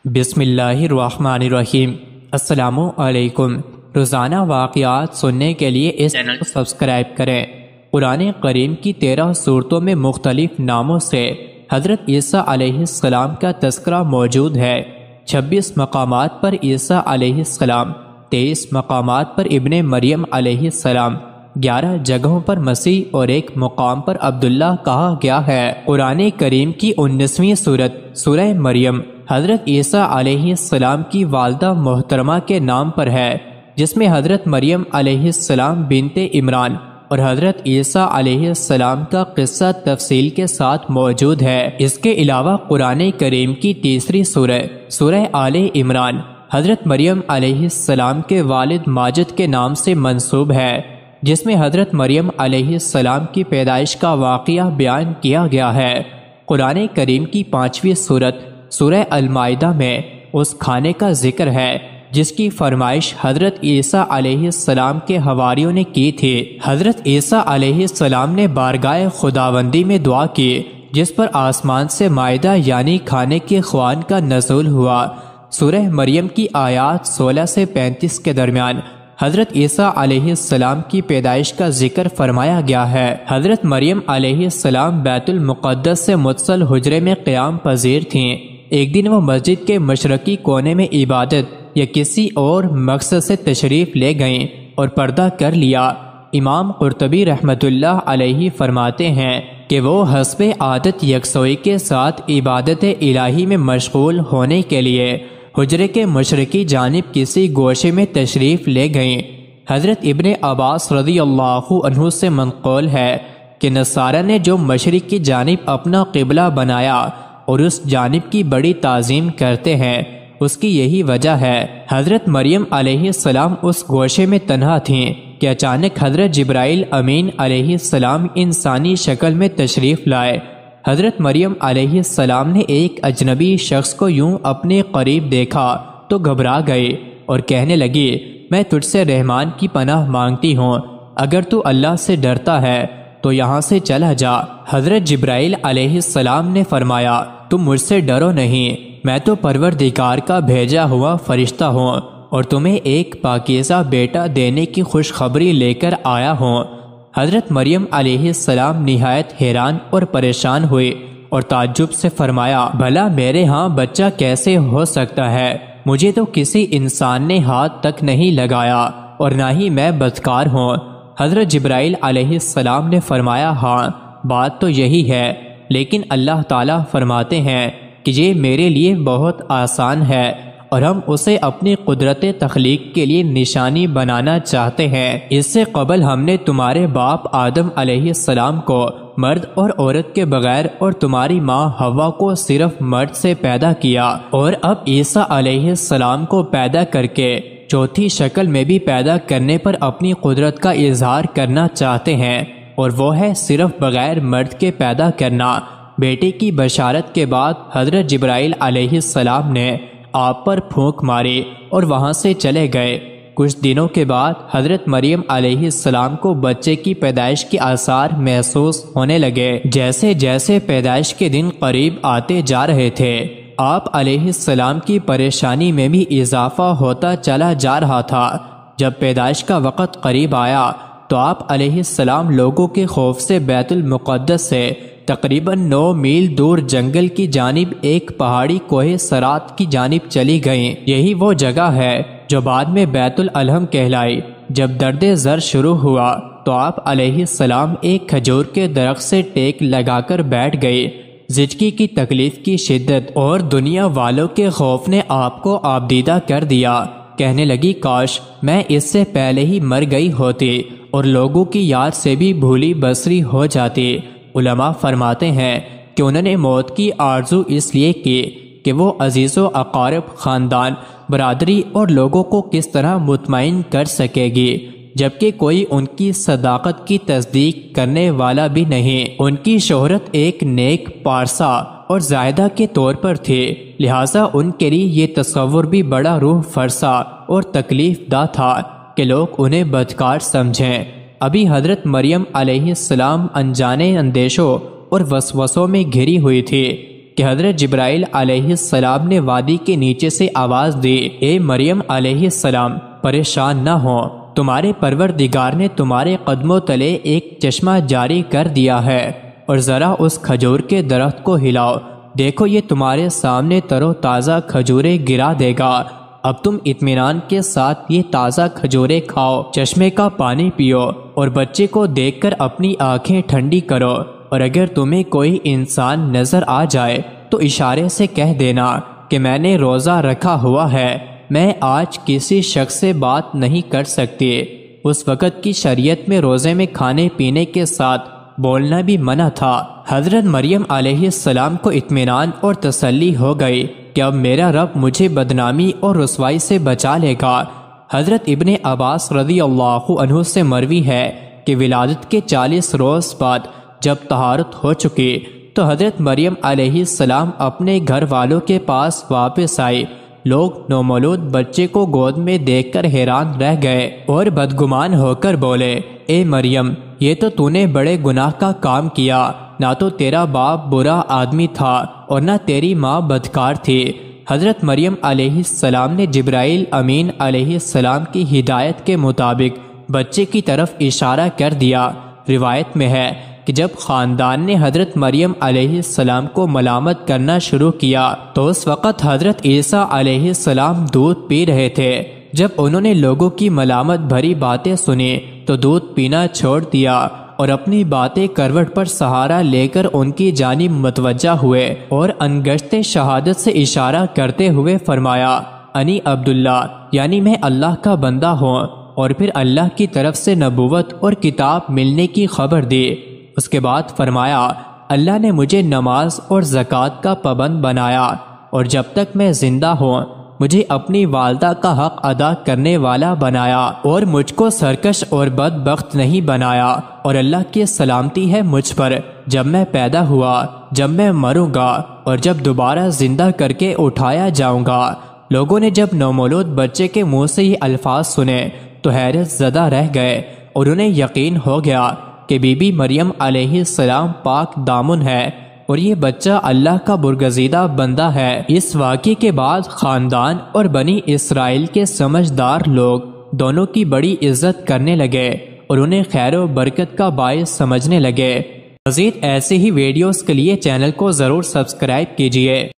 بسم اللہ الرحمن الرحیم۔ السلام علیکم۔ روزانہ واقعات سننے کے لیے اس چینل کو سبسکرائب کریں۔ قرآن کریم کی 13 سورتوں میں مختلف ناموں سے حضرت عیسیٰ علیہ السلام کا تذکرہ موجود ہے۔ 26 مقامات پر عیسیٰ علیہ السلام، 23 مقامات پر ابن مریم علیہ السلام، 11 جگہوں پر مسیح اور ایک مقام پر عبداللہ کہا گیا ہے۔ قرآن کریم کی 19ویں سورت سورہ مریم حضرت عیسیٰ علیہ السلام کی والدہ محترمہ کے نام پر ہے، جس میں حضرت مریم علیہ السلام بنت عمران اور حضرت عیسیٰ علیہ السلام کا قصہ تفصیل کے ساتھ موجود ہے۔ اس کے علاوہ قرآن کریم کی تیسری سورہ سورہ آل عمران حضرت مریم علیہ السلام کے والد ماجد کے نام سے منسوب ہے، جس میں حضرت مریم علیہ السلام کی پیدائش کا واقعہ بیان کیا گیا ہے۔ قرآن کریم کی 5ویں سورت سورہ المائدہ میں اس کھانے کا ذکر ہے جس کی فرمائش حضرت عیسیٰ علیہ السلام کے حواریوں نے کی تھی۔ حضرت عیسیٰ علیہ السلام نے بارگاہ خداوندی میں دعا کی، جس پر آسمان سے مائدہ یعنی کھانے کے خوان کا نزول ہوا۔ سورہ مریم کی آیات 16 سے 35 کے درمیان حضرت عیسیٰ علیہ السلام کی پیدائش کا ذکر فرمایا گیا ہے۔ حضرت مریم علیہ السلام بیت المقدس سے متصل حجرے میں قیام پذیر تھیں۔ ایک دن وہ مسجد کے مشرقی کونے میں عبادت یا کسی اور مقصد سے تشریف لے گئیں اور پردہ کر لیا۔ امام قرطبی رحمۃ اللہ علیہ فرماتے ہیں کہ وہ حسب عادت یکسوئی کے ساتھ عبادت الہی میں مشغول ہونے کے لیے حجرے کے مشرقی جانب کسی گوشے میں تشریف لے گئیں۔ حضرت ابن عباس رضی اللہ عنہ سے منقول ہے کہ نصارہ نے جو مشرق کی جانب اپنا قبلہ بنایا اور اس جانب کی بڑی تعظیم کرتے ہیں، اس کی یہی وجہ ہے۔ حضرت مریم علیہ السلام اس گوشے میں تنہا تھیں کہ اچانک حضرت جبرائیل امین علیہ السلام انسانی شکل میں تشریف لائے۔ حضرت مریم علیہ السلام نے ایک اجنبی شخص کو یوں اپنے قریب دیکھا تو گھبرا گئی اور کہنے لگی، میں تجھ سے رحمان کی پناہ مانگتی ہوں، اگر تو اللہ سے ڈرتا ہے تو یہاں سے چلا جا۔ حضرت جبرائیل علیہ السلام نے فرمایا، تم مجھ سے ڈرو نہیں، میں تو پروردگار کا بھیجا ہوا فرشتہ ہوں اور تمہیں ایک پاکیزہ بیٹا دینے کی خوشخبری لے کر آیا ہوں۔ حضرت مریم علیہ السلام نہایت حیران اور پریشان ہوئی اور تعجب سے فرمایا، بھلا میرے ہاں بچہ کیسے ہو سکتا ہے؟ مجھے تو کسی انسان نے ہاتھ تک نہیں لگایا اور نہ ہی میں بدکار ہوں۔ حضرت جبرائیل علیہ السلام نے فرمایا، ہاں بات تو یہی ہے، لیکن اللہ تعالیٰ فرماتے ہیں کہ یہ میرے لیے بہت آسان ہے اور ہم اسے اپنی قدرت تخلیق کے لیے نشانی بنانا چاہتے ہیں۔ اس سے قبل ہم نے تمہارے باپ آدم علیہ السلام کو مرد اور عورت کے بغیر اور تمہاری ماں حوا کو صرف مرد سے پیدا کیا، اور اب عیسیٰ علیہ السلام کو پیدا کر کے چوتھی شکل میں بھی پیدا کرنے پر اپنی قدرت کا اظہار کرنا چاہتے ہیں، اور وہ ہے صرف بغیر مرد کے پیدا کرنا۔ بیٹے کی بشارت کے بعد حضرت جبرائیل علیہ السلام نے آپ پر پھونک ماری اور وہاں سے چلے گئے۔ کچھ دنوں کے بعد حضرت مریم علیہ السلام کو بچے کی پیدائش کے آثار محسوس ہونے لگے۔ جیسے جیسے پیدائش کے دن قریب آتے جا رہے تھے، آپ علیہ السلام کی پریشانی میں بھی اضافہ ہوتا چلا جا رہا تھا۔ جب پیدائش کا وقت قریب آیا تو آپ علیہ السلام لوگوں کے خوف سے بیت المقدس سے تقریباً 9 میل دور جنگل کی جانب ایک پہاڑی کوہ سرات کی جانب چلی گئیں۔ یہی وہ جگہ ہے جو بعد میں بیت العلم کہلائی۔ جب درد زر شروع ہوا تو آپ علیہ السلام ایک کھجور کے درخت سے ٹیک لگا کر بیٹھ گئے۔ زچگی کی تکلیف کی شدت اور دنیا والوں کے خوف نے آپ کو آبدیدہ کر دیا۔ کہنے لگی، کاش میں اس سے پہلے ہی مر گئی ہوتی اور لوگوں کی یاد سے بھی بھولی بسری ہو جاتی۔ علماء فرماتے ہیں کہ انہوں نے موت کی آرزو اس لیے کی کہ وہ عزیز و اقارب، خاندان، برادری اور لوگوں کو کس طرح مطمئن کر سکے گی، جبکہ کوئی ان کی صداقت کی تصدیق کرنے والا بھی نہیں۔ ان کی شہرت ایک نیک پارسا اور زاہدہ کے طور پر تھی، لہٰذا ان کے لیے یہ تصور بھی بڑا روح فرسا اور تکلیف دہ تھا کہ لوگ انہیں بدکار سمجھیں۔ ابھی حضرت مریم علیہ السلام انجانے اندیشوں اور وسوسوں میں گھری ہوئی تھی کہ حضرت جبرائیل علیہ السلام نے وادی کے نیچے سے آواز دی، اے مریم علیہ السلام، پریشان نہ ہو، تمہارے پروردگار نے تمہارے قدموں تلے ایک چشمہ جاری کر دیا ہے، اور ذرا اس کھجور کے درخت کو ہلاؤ، دیکھو یہ تمہارے سامنے تر و تازہ کھجوریں گرا دے گا، اب تم اطمینان کے ساتھ یہ تازہ کھجوریں کھاؤ، چشمے کا پانی پیو، اور بچے کو دیکھ کر اپنی آنکھیں ٹھنڈی کرو، اور اگر تمہیں کوئی انسان نظر آ جائے تو اشارے سے کہہ دینا کہ میں نے روزہ رکھا ہوا ہے، میں آج کسی شخص سے بات نہیں کر سکتی۔ اس وقت کی شریعت میں روزے میں کھانے پینے کے ساتھ بولنا بھی منع تھا۔ حضرت مریم علیہ السلام کو اطمینان اور تسلی ہو گئی کہ اب میرا رب مجھے بدنامی اور رسوائی سے بچا لے گا۔ حضرت ابن عباس رضی اللہ عنہ سے مروی ہے کہ ولادت کے 40 روز بعد جب طہارت ہو چکی تو حضرت مریم علیہ السلام اپنے گھر والوں کے پاس واپس آئی۔ لوگ نومولود بچے کو گود میں دیکھ کر حیران رہ گئے اور بدگمان ہو کر بولے، اے مریم، یہ تو نے بڑے گناہ کا کام کیا، نہ تو تیرا باپ برا آدمی تھا اور نہ تیری ماں بدکار تھی۔ حضرت مریم علیہ السلام نے جبرائیل امین علیہ السلام کی ہدایت کے مطابق بچے کی طرف اشارہ کر دیا۔ روایت میں ہے کہ جب خاندان نے حضرت مریم علیہ السلام کو ملامت کرنا شروع کیا تو اس وقت حضرت عیسیٰ علیہ السلام دودھ پی رہے تھے۔ جب انہوں نے لوگوں کی ملامت بھری باتیں سنی تو دودھ پینا چھوڑ دیا اور اپنی باتیں کروٹ پر سہارا لے کر ان کی جانب متوجہ ہوئے اور انگشت شہادت سے اشارہ کرتے ہوئے فرمایا، انی عبداللہ، یعنی میں اللہ کا بندہ ہوں، اور پھر اللہ کی طرف سے نبوت اور کتاب ملنے کی خبر دی۔ اس کے بعد فرمایا، اللہ نے مجھے نماز اور زکوٰۃ کا پابند بنایا، اور جب تک میں زندہ ہوں مجھے اپنی والدہ کا حق ادا کرنے والا بنایا، اور مجھ کو سرکش اور بدبخت نہیں بنایا، اور اللہ کی سلامتی ہے مجھ پر، جب میں پیدا ہوا، جب میں مروں گا، اور جب دوبارہ زندہ کر کے اٹھایا جاؤں گا۔ لوگوں نے جب نومولود بچے کے منہ سے یہ الفاظ سنے تو حیرت زدہ رہ گئے، اور انہیں یقین ہو گیا کہ بی بی مریم علیہ السلام پاک دامن ہے اور یہ بچہ اللہ کا برگزیدہ بندہ ہے۔ اس واقعے کے بعد خاندان اور بنی اسرائیل کے سمجھدار لوگ دونوں کی بڑی عزت کرنے لگے اور انہیں خیر و برکت کا باعث سمجھنے لگے۔ مزید ایسے ہی ویڈیوز کے لیے چینل کو ضرور سبسکرائب کیجیے۔